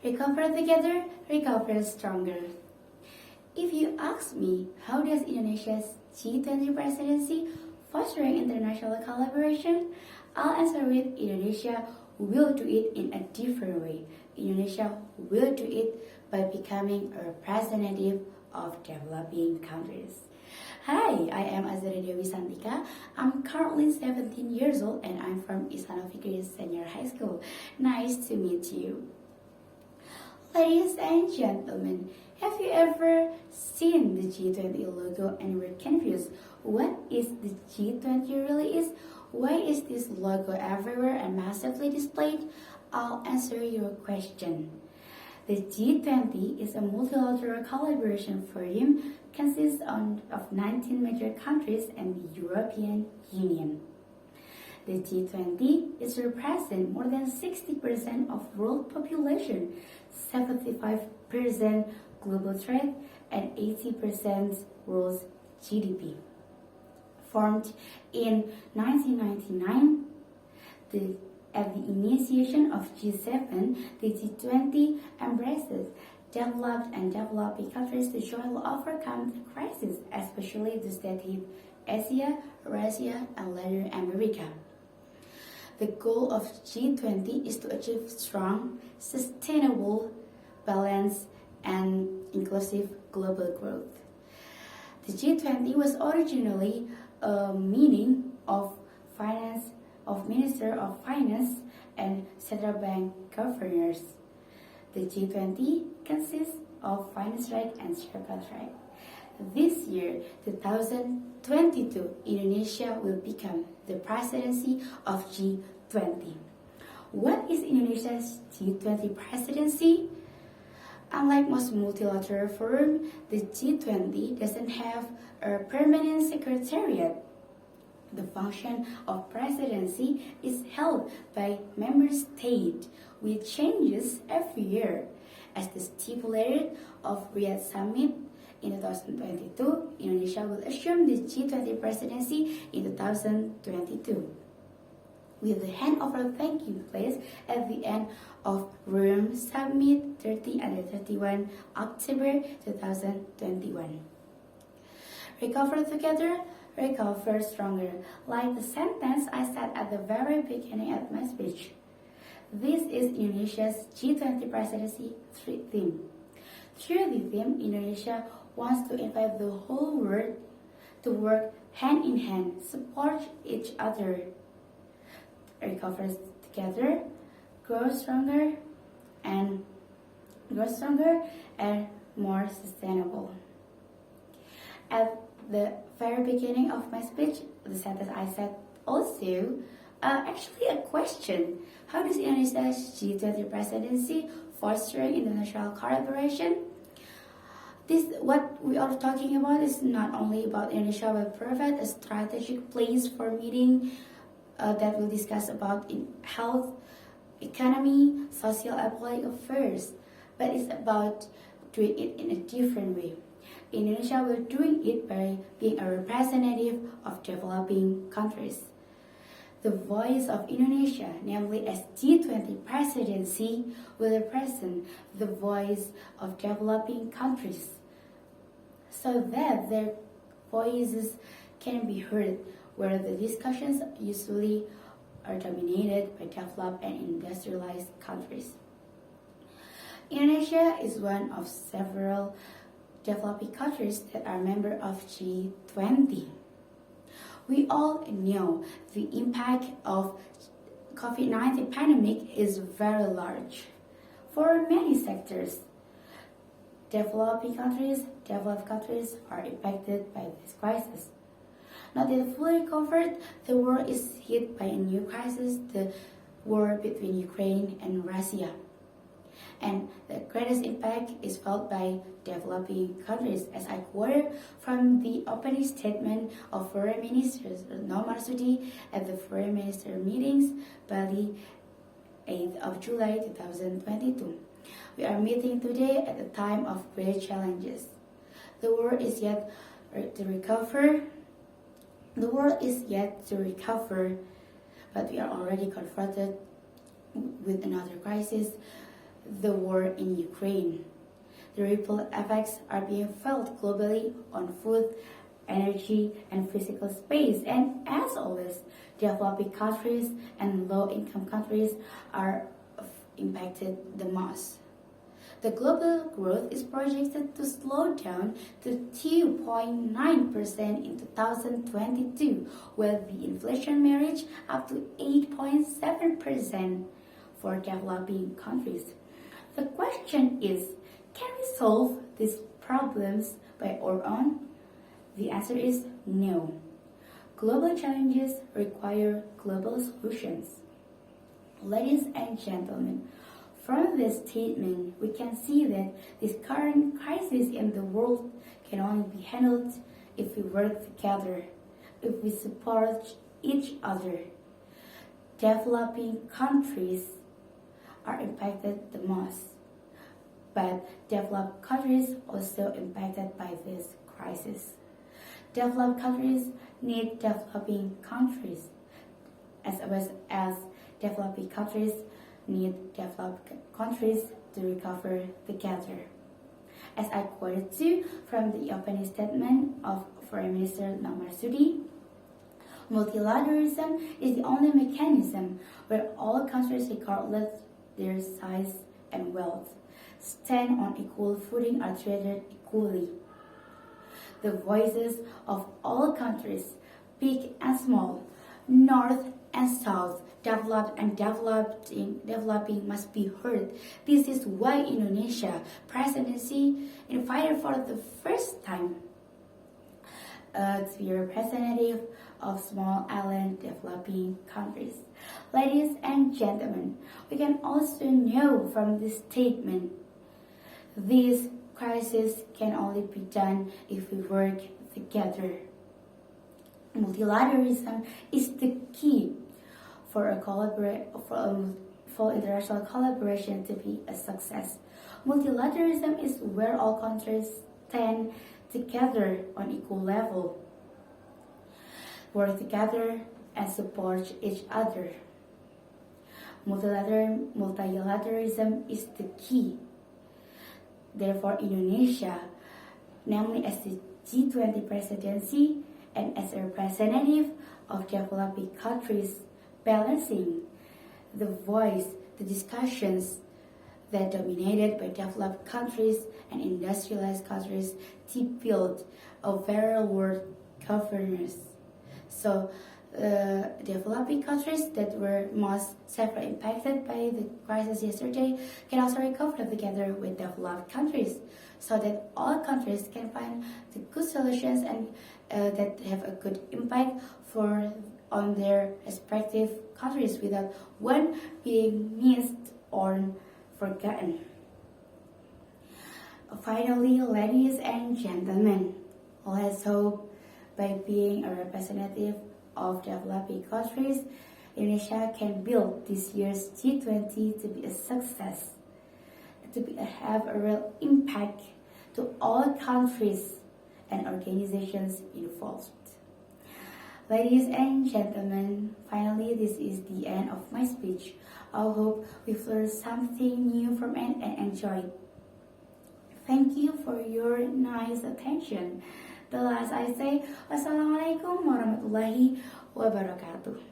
Recover together, recover stronger. If you ask me, how does Indonesia's G20 presidency fostering international collaboration? I'll answer with Indonesia will do it in a different way. Indonesia will do it by becoming a representative of developing countries. Hi, I am Azari Dewi Santika. I'm currently 17 years old and I'm from Istana Fikri Senior High School. Nice to meet you. Ladies and gentlemen, have you ever seen the G20 logo and were confused? What is the G20 really is? Why is this logo everywhere and massively displayed? I'll answer your question. The G20 is a multilateral collaboration forum consists of 19 major countries and the European Union. The G20 is represent more than 60% of world population, 75% global trade, and 80% world's GDP. Formed in 1999, at the initiation of G7, the G20 embraces developed and developing countries to jointly overcome the crisis, especially those that hit Asia, Russia, and Latin America. The goal of G20 is to achieve strong, sustainable, balanced, and inclusive global growth. The G20 was originally a meeting of Minister of Finance and Central Bank governors. The G20 consists of finance right and shareholders right. This year, 2022, Indonesia will become the presidency of G20. What is Indonesia's G20 presidency? Unlike most multilateral forums, the G20 doesn't have a permanent secretariat. The function of presidency is held by member states, which changes every year. As the stipulated of Riyadh Summit in 2022, Indonesia will assume the G20 presidency in 2022. With the handover taking place at the end of Rome Summit 30 and 31 October 2021. Recover together, recover stronger, like the sentence I said at the very beginning of my speech. This is Indonesia's G20 presidency theme. Through the theme, Indonesia wants to invite the whole world to work hand in hand, support each other, recover together, grow stronger and more sustainable. At the very beginning of my speech, the sentence I said also actually a question. How does Indonesia's G20 presidency fostering international collaboration? What we are talking about is not only about Indonesia will provide a strategic place for meeting that will discuss about in health, economy, social and political affairs, but it's about doing it in a different way. Indonesia will doing it by being a representative of developing countries. The voice of Indonesia, namely as G20 presidency, will represent the voice of developing countries so that their voices can be heard, where the discussions usually are dominated by developed and industrialized countries. Indonesia is one of several developing countries that are members of G20. We all know the impact of COVID-19 pandemic is very large for many sectors. Developed countries are impacted by this crisis. Not yet fully recovered, the world is hit by a new crisis, the war between Ukraine and Russia. And the greatest impact is felt by developing countries, as I quoted from the opening statement of Foreign Minister Retno Marsudi at the Foreign Minister meetings, Bali, 8th of July 2022. We are meeting today at a time of great challenges. The world is yet to recover, but we are already confronted with another crisis the war in Ukraine. The ripple effects are being felt globally on food, energy, and physical space. And as always, developing countries and low-income countries are impacted the most. The global growth is projected to slow down to 2.9% in 2022, while the inflation may reach up to 8.7% for developing countries. The question is, can we solve these problems by our own? The answer is no. Global challenges require global solutions. Ladies and gentlemen, from this statement, we can see that this current crisis in the world can only be handled if we work together, if we support each other. Developing countries are impacted the most, but developed countries also impacted by this crisis. Developed countries need developing countries, as well as developing countries need developed countries to recover together. As I quoted to from the opening statement of Foreign Minister Marsudi, multilateralism is the only mechanism where all countries, regardless their size and wealth, stand on equal footing, are treated equally. The voices of all countries, big and small, north and south, developed and developing must be heard. This is why Indonesia presidency invited for the first time to be a representative of small island developing countries. Ladies and gentlemen, we can also know from this statement, this crisis can only be done if we work together. Multilateralism is the key for international collaboration to be a success. Multilateralism is where all countries stand together on equal level, work together and support each other. Multilateralism is the key. Therefore, Indonesia, namely as the G20 Presidency and as a representative of developing countries, balancing the voice, the discussions that dominated by developed countries and industrialized countries to build a very world governance. So developing countries that were most severely impacted by the crisis yesterday can also recover together with developed countries, so that all countries can find the good solutions and that have a good impact on their respective countries without one being missed or forgotten. Finally, ladies and gentlemen, let's hope by being a representative of developing countries, Indonesia can build this year's G20 to be a success, have a real impact to all countries and organizations involved. Ladies and gentlemen, finally this is the end of my speech. I hope we've learned something new from it and enjoyed. Thank you for your nice attention. The last I say, wassalamualaikum warahmatullahi wabarakatuh.